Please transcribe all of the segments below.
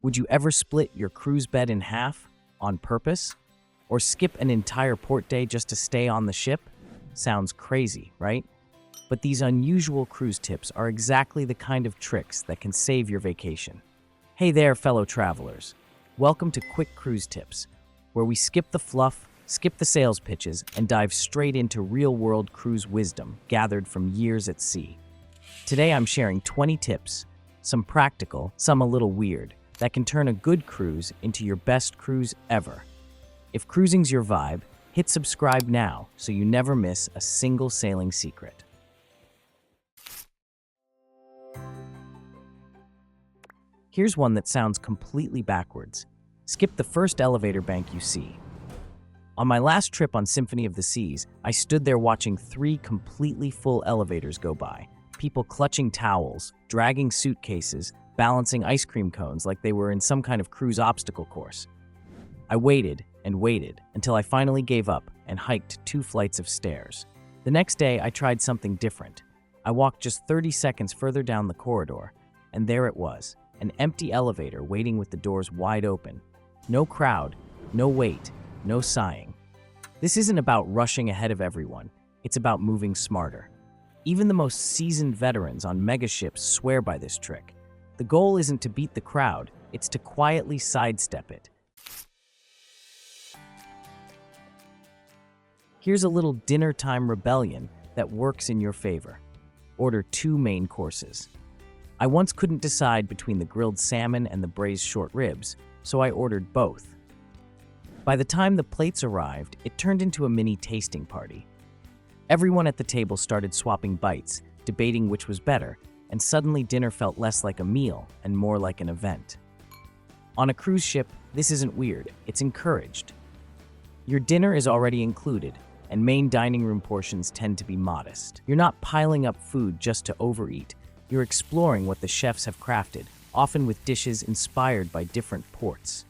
Would you ever split your cruise bed in half on purpose? Or skip an entire port day just to stay on the ship? Sounds crazy, right? But these unusual cruise tips are exactly the kind of tricks that can save your vacation. Hey there, fellow travelers. Welcome to Quick Cruise Tips, where we skip the fluff, skip the sales pitches, and dive straight into real-world cruise wisdom gathered from years at sea. Today I'm sharing 20 tips, some practical, some a little weird, that can turn a good cruise into your best cruise ever. If cruising's your vibe, hit subscribe now so you never miss a single sailing secret. Here's one that sounds completely backwards. Skip the first elevator bank you see. On my last trip on Symphony of the Seas, I stood there watching 3 completely full elevators go by. People clutching towels, dragging suitcases, balancing ice cream cones like they were in some kind of cruise obstacle course. I waited and waited until I finally gave up and hiked 2 flights of stairs. The next day, I tried something different. I walked just 30 seconds further down the corridor, and there it was, an empty elevator waiting with the doors wide open. No crowd, no wait, no sighing. This isn't about rushing ahead of everyone. It's about moving smarter. Even the most seasoned veterans on megaships swear by this trick. The goal isn't to beat the crowd, it's to quietly sidestep it. Here's a little dinner time rebellion that works in your favor. Order 2 main courses. I once couldn't decide between the grilled salmon and the braised short ribs, so I ordered both. By the time the plates arrived, it turned into a mini tasting party. Everyone at the table started swapping bites, debating which was better, and suddenly dinner felt less like a meal and more like an event. On a cruise ship, this isn't weird, it's encouraged. Your dinner is already included, and main dining room portions tend to be modest. You're not piling up food just to overeat, you're exploring what the chefs have crafted, often with dishes inspired by different ports.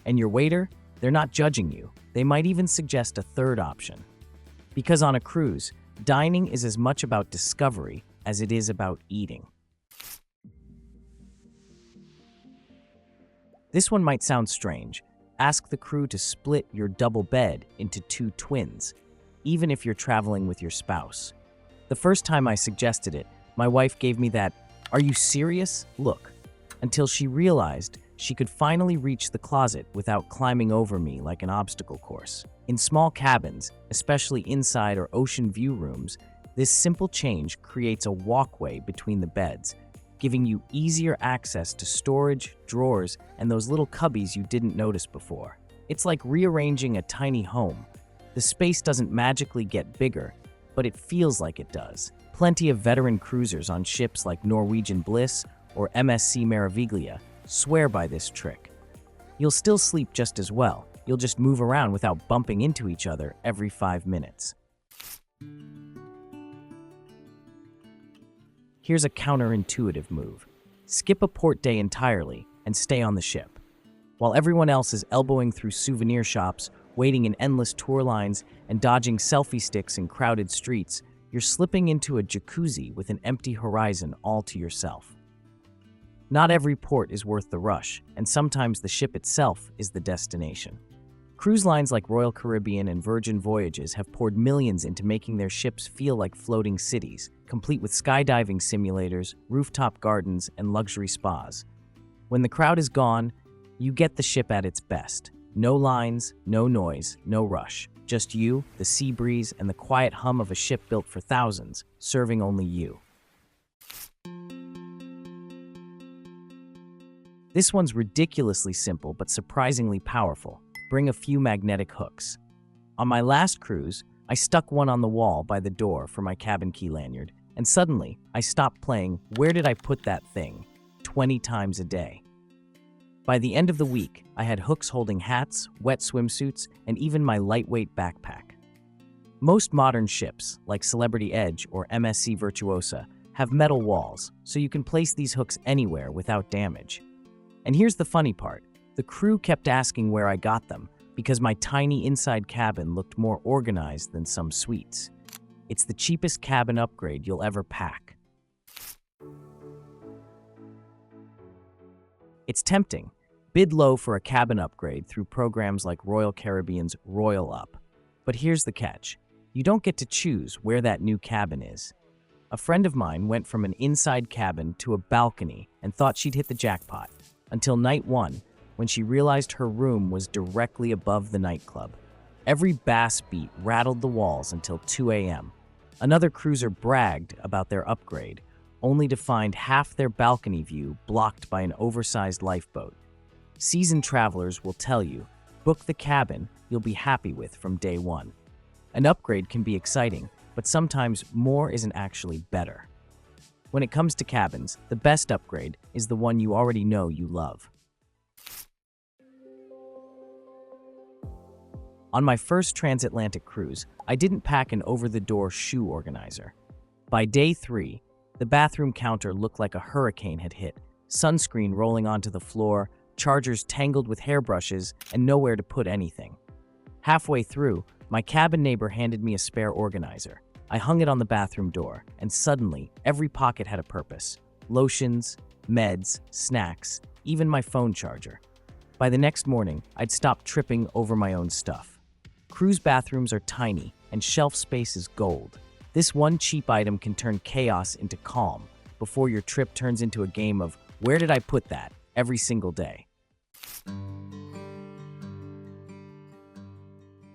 And your waiter? They're not judging you. They might even suggest a third option. Because on a cruise, dining is as much about discovery as it is about eating. This one might sound strange. Ask the crew to split your double bed into 2 twins, even if you're traveling with your spouse. The first time I suggested it, my wife gave me that, "Are you serious?" look, until she realized she could finally reach the closet without climbing over me like an obstacle course. In small cabins, especially inside or ocean view rooms, this simple change creates a walkway between the beds, giving you easier access to storage, drawers, and those little cubbies you didn't notice before. It's like rearranging a tiny home. The space doesn't magically get bigger, but it feels like it does. Plenty of veteran cruisers on ships like Norwegian Bliss or MSC Meraviglia swear by this trick. You'll still sleep just as well. You'll just move around without bumping into each other every 5 minutes. Here's a counterintuitive move. Skip a port day entirely and stay on the ship. While everyone else is elbowing through souvenir shops, waiting in endless tour lines, and dodging selfie sticks in crowded streets, you're slipping into a jacuzzi with an empty horizon all to yourself. Not every port is worth the rush, and sometimes the ship itself is the destination. Cruise lines like Royal Caribbean and Virgin Voyages have poured millions into making their ships feel like floating cities, complete with skydiving simulators, rooftop gardens, and luxury spas. When the crowd is gone, you get the ship at its best. No lines, no noise, no rush. Just you, the sea breeze, and the quiet hum of a ship built for thousands, serving only you. This one's ridiculously simple but surprisingly powerful. Bring a few magnetic hooks. On my last cruise, I stuck one on the wall by the door for my cabin key lanyard, and suddenly I stopped playing "Where did I put that thing?" 20 times a day. By the end of the week, I had hooks holding hats, wet swimsuits, and even my lightweight backpack. Most modern ships, like Celebrity Edge or MSC Virtuosa, have metal walls, so you can place these hooks anywhere without damage. And here's the funny part. The crew kept asking where I got them, because my tiny inside cabin looked more organized than some suites. It's the cheapest cabin upgrade you'll ever pack. It's tempting. Bid low for a cabin upgrade through programs like Royal Caribbean's Royal Up. But here's the catch. You don't get to choose where that new cabin is. A friend of mine went from an inside cabin to a balcony and thought she'd hit the jackpot, until night one, when she realized her room was directly above the nightclub. Every bass beat rattled the walls until 2 a.m. Another cruiser bragged about their upgrade, only to find half their balcony view blocked by an oversized lifeboat. Seasoned travelers will tell you, book the cabin you'll be happy with from day one. An upgrade can be exciting, but sometimes more isn't actually better. When it comes to cabins, the best upgrade is the one you already know you love. On my first transatlantic cruise, I didn't pack an over-the-door shoe organizer. By day 3, the bathroom counter looked like a hurricane had hit, sunscreen rolling onto the floor, chargers tangled with hairbrushes, and nowhere to put anything. Halfway through, my cabin neighbor handed me a spare organizer. I hung it on the bathroom door, and suddenly, every pocket had a purpose. Lotions, meds, snacks, even my phone charger. By the next morning, I'd stopped tripping over my own stuff. Cruise bathrooms are tiny, and shelf space is gold. This one cheap item can turn chaos into calm before your trip turns into a game of "where did I put that?" every single day.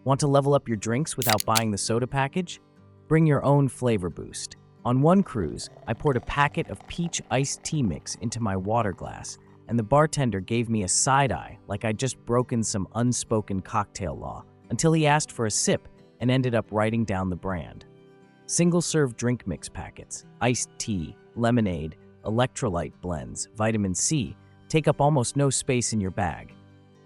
Want to level up your drinks without buying the soda package? Bring your own flavor boost. On one cruise, I poured a packet of peach iced tea mix into my water glass, and the bartender gave me a side-eye like I'd just broken some unspoken cocktail law, until he asked for a sip and ended up writing down the brand. Single-serve drink mix packets, iced tea, lemonade, electrolyte blends, vitamin C, take up almost no space in your bag.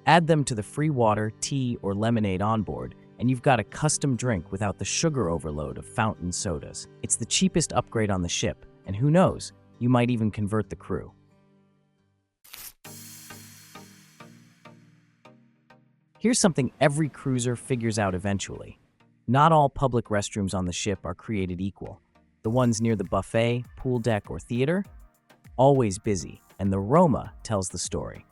Add them to the free water, tea, or lemonade onboard, and you've got a custom drink without the sugar overload of fountain sodas. It's the cheapest upgrade on the ship, and who knows, you might even convert the crew. Here's something every cruiser figures out eventually. Not all public restrooms on the ship are created equal. The ones near the buffet, pool deck, or theater? Always busy, and the Roma tells the story.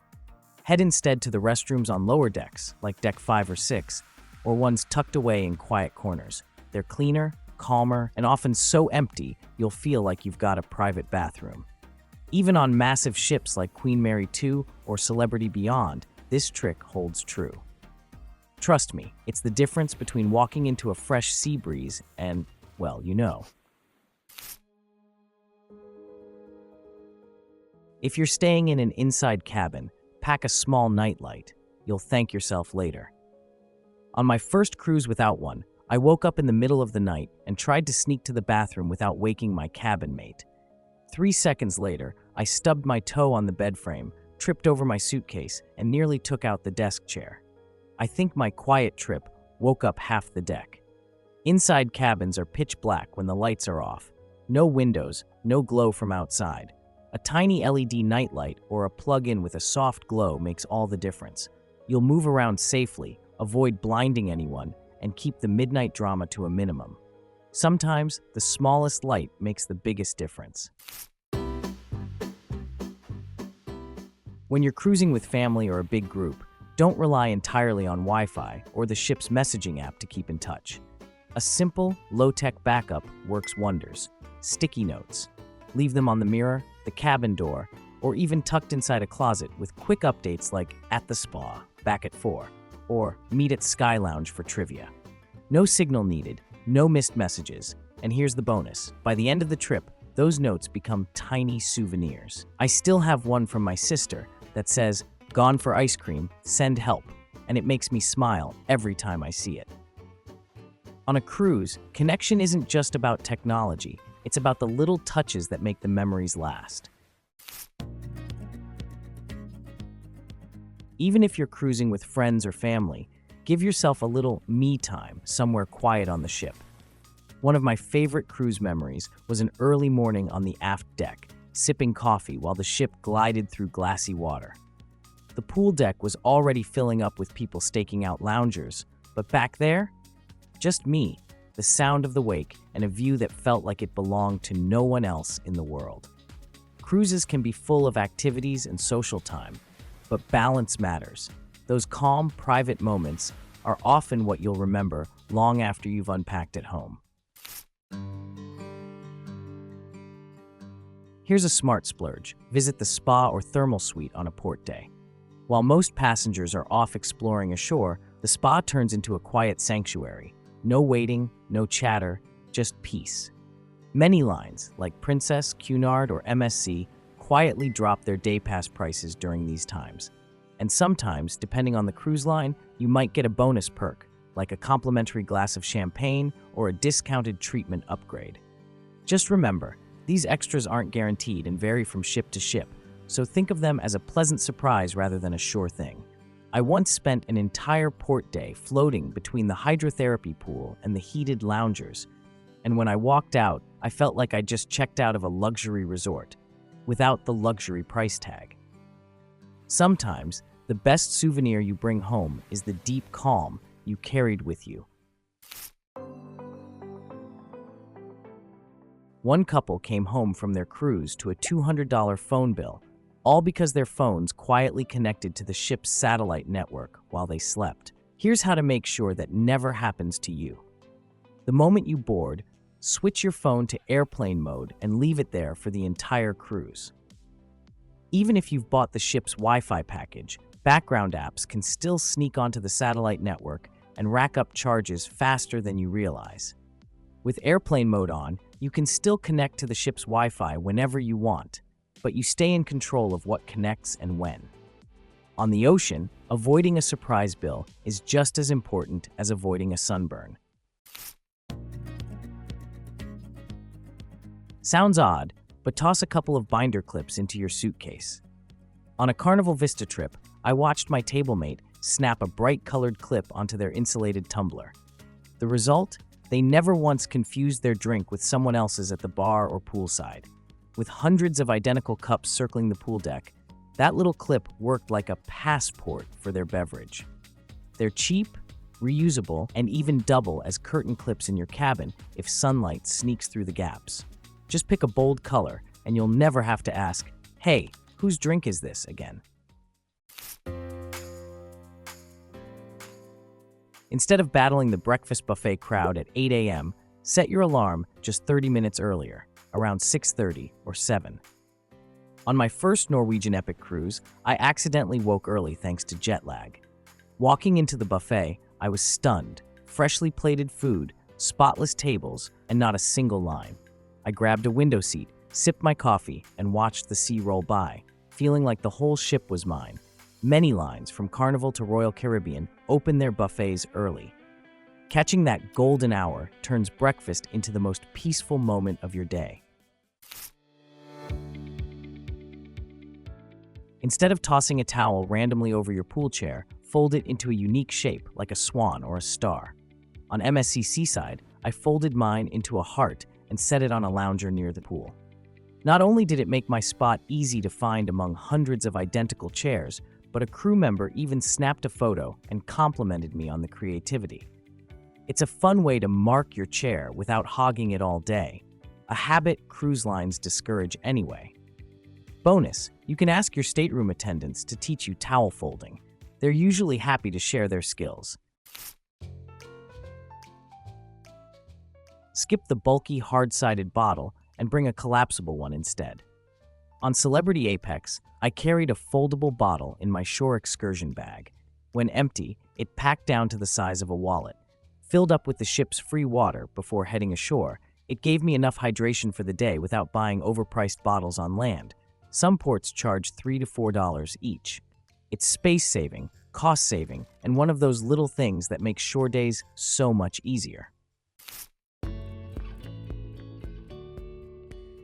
Head instead to the restrooms on lower decks, like deck 5 or 6, or ones tucked away in quiet corners. They're cleaner, calmer, and often so empty you'll feel like you've got a private bathroom. Even on massive ships like Queen Mary II or Celebrity Beyond, this trick holds true. Trust me, it's the difference between walking into a fresh sea breeze and, well, you know. If you're staying in an inside cabin, pack a small nightlight. You'll thank yourself later. On my first cruise without one, I woke up in the middle of the night and tried to sneak to the bathroom without waking my cabin mate. 3 seconds later, I stubbed my toe on the bed frame, tripped over my suitcase, and nearly took out the desk chair. I think my quiet trip woke up half the deck. Inside cabins are pitch black when the lights are off. No windows, no glow from outside. A tiny LED nightlight or a plug-in with a soft glow makes all the difference. You'll move around safely, avoid blinding anyone, and keep the midnight drama to a minimum. Sometimes, the smallest light makes the biggest difference. When you're cruising with family or a big group, don't rely entirely on Wi-Fi or the ship's messaging app to keep in touch. A simple, low-tech backup works wonders. Sticky notes. Leave them on the mirror, the cabin door, or even tucked inside a closet with quick updates like "at the spa, back at 4, or "meet at Sky Lounge for trivia." No signal needed, no missed messages, and here's the bonus. By the end of the trip, those notes become tiny souvenirs. I still have one from my sister that says, "Gone for ice cream, send help," and it makes me smile every time I see it. On a cruise, connection isn't just about technology. It's about the little touches that make the memories last. Even if you're cruising with friends or family, give yourself a little me time somewhere quiet on the ship. One of my favorite cruise memories was an early morning on the aft deck, sipping coffee while the ship glided through glassy water. The pool deck was already filling up with people staking out loungers, but back there, just me, the sound of the wake, and a view that felt like it belonged to no one else in the world. Cruises can be full of activities and social time, but balance matters. Those calm, private moments are often what you'll remember long after you've unpacked at home. Here's a smart splurge. Visit the spa or thermal suite on a port day. While most passengers are off exploring ashore, the spa turns into a quiet sanctuary. No waiting, no chatter, just peace. Many lines, like Princess, Cunard, or MSC, quietly drop their day pass prices during these times. And sometimes, depending on the cruise line, you might get a bonus perk, like a complimentary glass of champagne or a discounted treatment upgrade. Just remember, these extras aren't guaranteed and vary from ship to ship, so think of them as a pleasant surprise rather than a sure thing. I once spent an entire port day floating between the hydrotherapy pool and the heated loungers, and when I walked out, I felt like I just checked out of a luxury resort, without the luxury price tag. Sometimes, the best souvenir you bring home is the deep calm you carried with you. One couple came home from their cruise to a $200 phone bill, all because their phones quietly connected to the ship's satellite network while they slept. Here's how to make sure that never happens to you. The moment you board, switch your phone to airplane mode and leave it there for the entire cruise. Even if you've bought the ship's Wi-Fi package, background apps can still sneak onto the satellite network and rack up charges faster than you realize. With airplane mode on, you can still connect to the ship's Wi-Fi whenever you want, but you stay in control of what connects and when. On the ocean, avoiding a surprise bill is just as important as avoiding a sunburn. Sounds odd, but toss a couple of binder clips into your suitcase. On a Carnival Vista trip, I watched my table mate snap a bright-colored clip onto their insulated tumbler. The result? They never once confused their drink with someone else's at the bar or poolside. With hundreds of identical cups circling the pool deck, that little clip worked like a passport for their beverage. They're cheap, reusable, and even double as curtain clips in your cabin if sunlight sneaks through the gaps. Just pick a bold color, and you'll never have to ask, "Hey, whose drink is this?" again. Instead of battling the breakfast buffet crowd at 8 a.m., set your alarm just 30 minutes earlier, around 6:30 or 7. On my first Norwegian Epic cruise, I accidentally woke early thanks to jet lag. Walking into the buffet, I was stunned. Freshly plated food, spotless tables, and not a single line. I grabbed a window seat, sipped my coffee, and watched the sea roll by, feeling like the whole ship was mine. Many lines, from Carnival to Royal Caribbean, open their buffets early. Catching that golden hour turns breakfast into the most peaceful moment of your day. Instead of tossing a towel randomly over your pool chair, fold it into a unique shape like a swan or a star. On MSC Seaside, I folded mine into a heart and set it on a lounger near the pool. Not only did it make my spot easy to find among hundreds of identical chairs, but a crew member even snapped a photo and complimented me on the creativity. It's a fun way to mark your chair without hogging it all day, a habit cruise lines discourage anyway. Bonus, you can ask your stateroom attendants to teach you towel folding. They're usually happy to share their skills. Skip the bulky, hard-sided bottle and bring a collapsible one instead. On Celebrity Apex, I carried a foldable bottle in my shore excursion bag. When empty, it packed down to the size of a wallet. Filled up with the ship's free water before heading ashore, it gave me enough hydration for the day without buying overpriced bottles on land. Some ports charge $3 to $4 each. It's space-saving, cost-saving, and one of those little things that make shore days so much easier.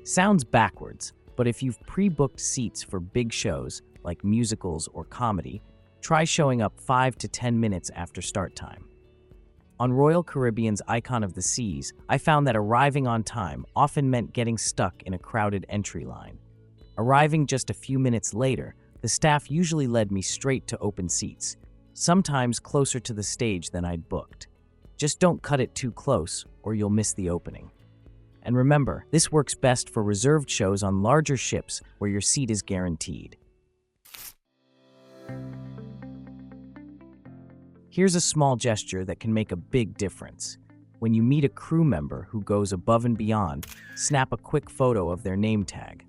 Sounds backwards, but if you've pre-booked seats for big shows like musicals or comedy, try showing up 5 to 10 minutes after start time. On Royal Caribbean's Icon of the Seas, I found that arriving on time often meant getting stuck in a crowded entry line. Arriving just a few minutes later, the staff usually led me straight to open seats, sometimes closer to the stage than I'd booked. Just don't cut it too close, or you'll miss the opening. And remember, this works best for reserved shows on larger ships where your seat is guaranteed. Here's a small gesture that can make a big difference. When you meet a crew member who goes above and beyond, snap a quick photo of their name tag.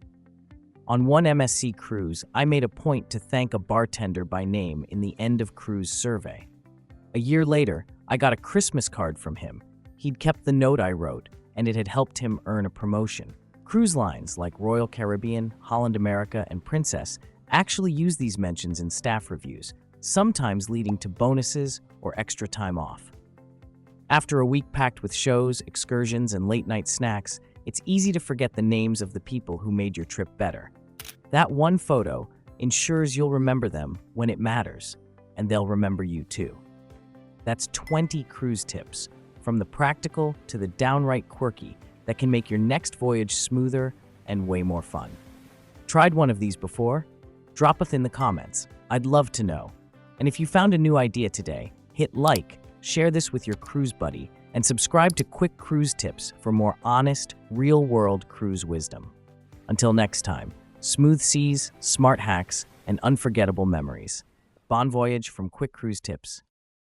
On one MSC cruise, I made a point to thank a bartender by name in the end of cruise survey. A year later, I got a Christmas card from him. He'd kept the note I wrote, and it had helped him earn a promotion. Cruise lines like Royal Caribbean, Holland America, and Princess actually use these mentions in staff reviews, sometimes leading to bonuses or extra time off. After a week packed with shows, excursions, and late-night snacks, it's easy to forget the names of the people who made your trip better. That one photo ensures you'll remember them when it matters, and they'll remember you too. That's 20 cruise tips, from the practical to the downright quirky, that can make your next voyage smoother and way more fun. Tried one of these before? Drop it in the comments. I'd love to know. And if you found a new idea today, hit like, share this with your cruise buddy, and subscribe to Quick Cruise Tips for more honest, real-world cruise wisdom. Until next time, smooth seas, smart hacks, and unforgettable memories. Bon voyage from Quick Cruise Tips.